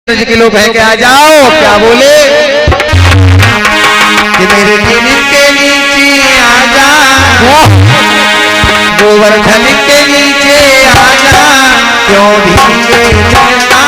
के लोग हैं कि आ जाओ, क्या बोले कि मेरे दिल के नीचे आ जा, गोवर्धन के नीचे आ जा, क्यों भीगे जलता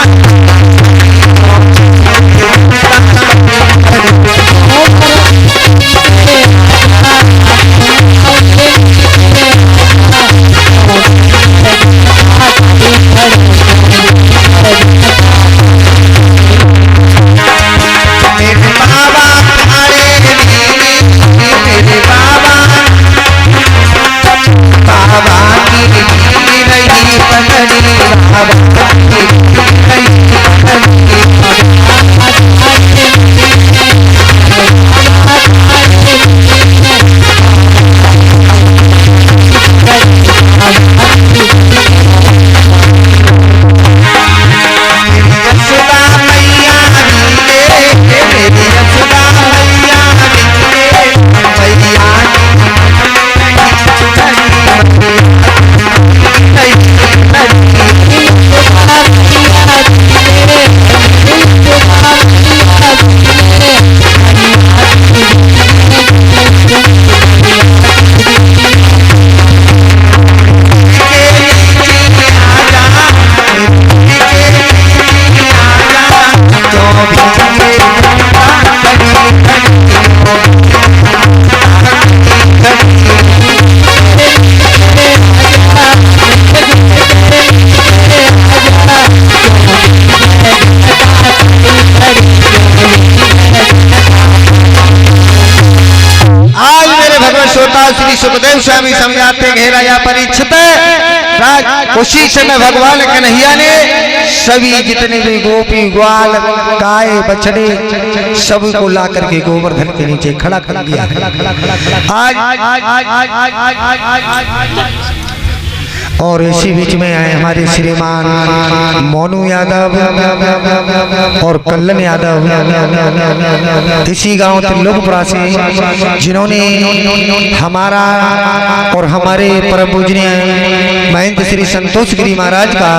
श्री सुखदेव स्वामी समझाते हैं राजा परीक्षित कोशिश में भगवान कन्हैया ने सभी जितने भी गोपी ग्वाल गाय बछड़े सब को ला करके गोवर्धन के नीचे खड़ा कर दिया। आज और इसी बीच में आए हमारे श्रीमान मोनू यादव और कल्लन यादव इसी गांव त्रिलोकपुरा से, जिन्होंने हमारा और हमारे परम पूजनीय महंत श्री संतोष गिरी महाराज का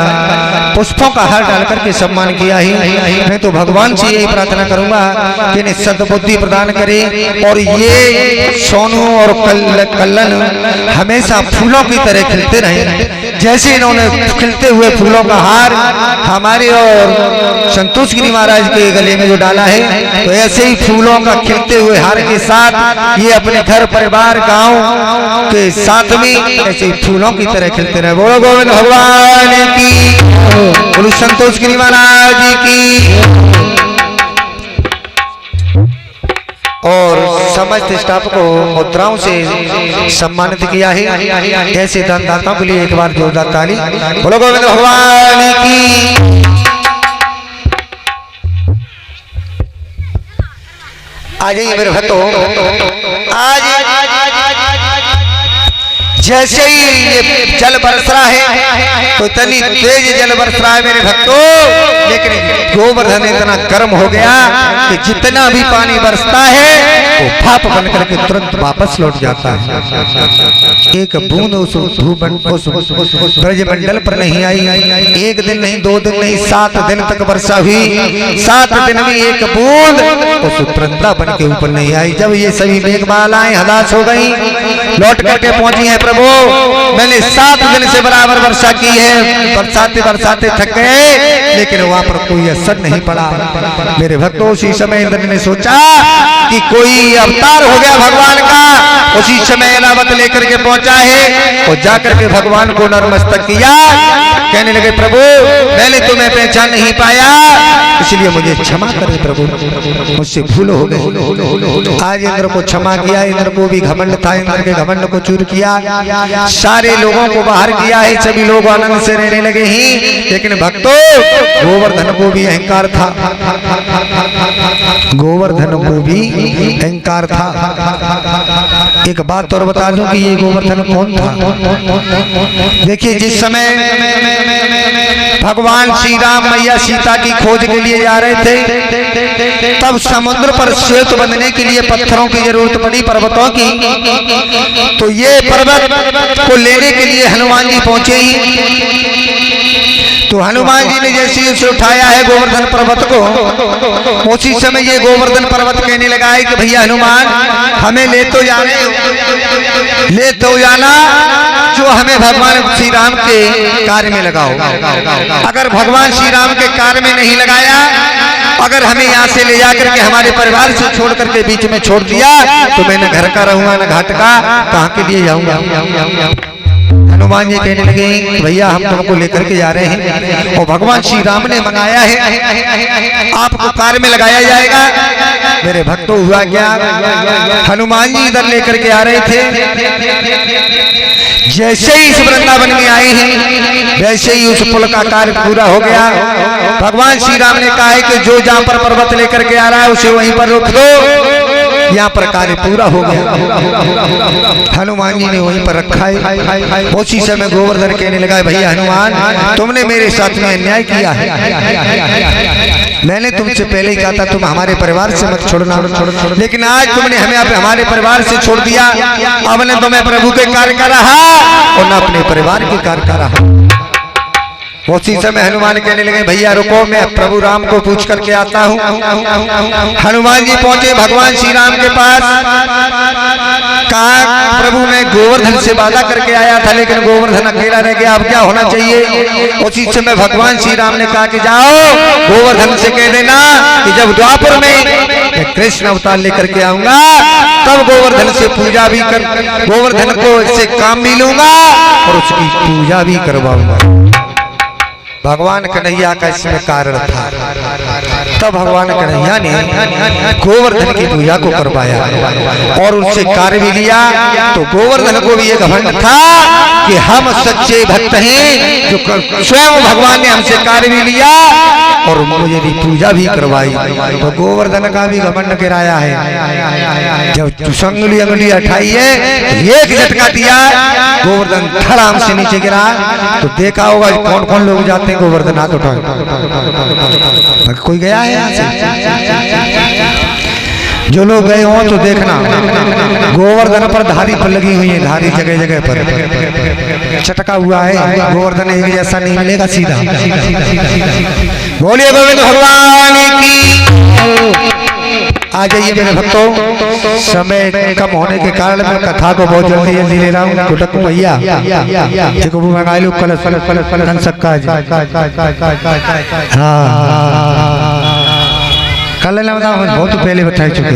पुष्पों का हार डाल करके सम्मान किया है। मैं तो भगवान से यही प्रार्थना करूंगा कि इन्हें सद्बुद्धि प्रदान करे और ये सोनू और कल्लन हमेशा फूलों की तरह खिलते रहे। जैसे इन्होंने खिलते हुए फूलों का हार हमारे और संतोष गिरी महाराज के गले में जो डाला है, तो ऐसे ही फूलों का खिलते हुए हार के साथ ये अपने घर परिवार गांव के साथ में ऐसे ही फूलों की तरह खिलते रहे। बोलो गोविंद भगवान की, बोलो संतोष गिरी महाराज की। और समस्त स्टाफ को मुद्राओं से सम्मानित किया है। ऐसे दानदाताओं के लिए एक बार जोरदार ताली। बोलो गोविंद भगवान की। आ जाइए मेरे भक्तों, आज जैसे ही ये जल बरस रहा है तो इतनी तेज जल बरस रहा है मेरे भक्तों, लेकिन गोवर्धन इतना गर्म हो गया कि जितना भी पानी बरसता है वो भाप बन करके तुरंत वापस लौट जाता है। एक बूंद उस ब्रजमंडल पर नहीं आई। एक दिन नहीं, 2 दिन नहीं, 7 दिन तक वर्षा हुई। 7 दिन में एक बूंद उस वृंदावन के ऊपर नहीं आई। जब ये सभी मेघमालाएं हलास हो गई, लौट करके पहुंची है, प्रभु मैंने 7 दिन से बराबर वर्षा की है, बरसाते बरसाते थक गए, लेकिन वहां पर कोई असर नहीं पड़ा। मेरे भक्तों, उसी समय इंद्र ने सोचा कि कोई अवतार हो गया भगवान का। उसी समय एलावत लेकर के पहुंचा है और जाकर के भगवान को नतमस्तक किया। कहने लगे, प्रभु मैंने तुम्हें पहचान नहीं पाया, इसलिए मुझे क्षमा करें प्रभु, मुझसे भूल हो गई। आज इंद्र को क्षमा किया। इंद्र को भी घमंड था, इंद्र के घमंड को चूर किया, सारे लोगों को बाहर किया है। सभी लोग आनंद से रहने लगे ही, लेकिन भक्तों गोवर्धन को भी अहंकार था। गोवर्धन को भी अहंकार था। एक बात और बता दूं कि ये गोवर्धन कौन था। देखिए, जिस समय भगवान श्री राम मैया सीता की खोज के लिए जा रहे थे, तब समुद्र पर सेतु बंधने के लिए पत्थरों की जरूरत पड़ी, पर्वतों की। तो ये पर्वत को लेने के लिए हनुमान जी पहुंचे ही। तो हनुमान जी ने जैसे ही उसे उठाया है गोवर्धन पर्वत को, उसी समय ये गोवर्धन पर्वत कहने लगा है कि भैया हनुमान हमें ले तो जाना, जो हमें भगवान श्री राम के कार्य में लगाओ। अगर भगवान श्री राम के कार्य में नहीं लगाया, अगर हमें यहाँ से ले जाकर के हमारे परिवार से छोड़ करके बीच में छोड़ दिया, तो मैं न घर का रहूंगा न घाट का, कहाँ के लिए जाऊंगा। हनुमान जी कहने लगे भैया हम तुमको लेकर के जा रहे हैं और भगवान श्री राम ने मंगाया है, आपको कार्य में लगाया जाएगा। मेरे भक्तों हुआ क्या, हनुमान जी इधर लेकर के आ रहे थे, जैसे ही इस वृंदावन में आए हैं वैसे ही उस पुल का कार्य पूरा हो गया। भगवान श्री राम ने कहा है कि जो जहां पर पर्वत लेकर के आ रहा है उसे वहीं पर रोक दो, यहाँ पर कार्य पूरा हो गया। हनुमान जी ने वहीं पर रखा है। उसी समय गोवर्धन कहने लगा भैया हनुमान तुमने मेरे साथ में अन्याय किया है, मैंने तुमसे पहले ही कहा था तुम हमारे परिवार से मत छोड़ना, लेकिन आज तुमने हमें हमारे परिवार से छोड़ दिया। अब न तो मैं प्रभु के कार्य कर रहा और न अपने परिवार के कार्य कर रहा। उसी समय हनुमान कहने लगे भैया रुको, मैं प्रभु राम को पूछ करके आता हूँ। हनुमान जी पहुंचे भगवान श्री राम के पास, कहा प्रभु मैं गोवर्धन से वादा करके आया था लेकिन गोवर्धन अकेला रह गया, अब क्या होना चाहिए। उसी समय भगवान श्री राम ने कहा कि जाओ गोवर्धन से कह देना कि जब द्वापर में कृष्ण अवतार लेकर के आऊंगा तब गोवर्धन से पूजा भी कर, गोवर्धन को इससे काम भी लूंगा और उसकी पूजा भी करवाऊंगा। भगवान कन्हैया का इसमें कारण था। तब भगवान कन्हैया ने गोवर्धन की पूजा को करवाया और उनसे कार्य भी लिया। तो गोवर्धन को भी एक घमंड था कि हम सच्चे भक्त हैं, जो स्वयं भगवान ने हमसे कार्य भी लिया और मुझे भी पूजा भी करवाई। तो गोवर्धन का भी घमंड गिराया है। जब संगली अंगुली उठाई है एक झटका दिया, गोवर्धन धड़ाम से नीचे गिरा। तो देखा होगा कौन कौन लोग जाते हैं गोवर्धन हाथ उठाए, कोई गया है यहाँ से? जो लोग गए हो तो देखना गोवर्धन पर धारी पर लगी हुई है, धारी जगह जगह पर चटका हुआ है। गोवर्धन एक जैसा नहीं मिलेगा सीधा। बोलिए गोविंद भगवान की। आ जाइए मेरे भक्तों, समय कम होने के कारण मैं कथा को बहुत जल्दी जल्दी ले रहा हूँ। कुटक भैया देखो वो मंगा लो कलश कलश कलश कलश सक्का। हाँ कल बहुत पहले बता चुके।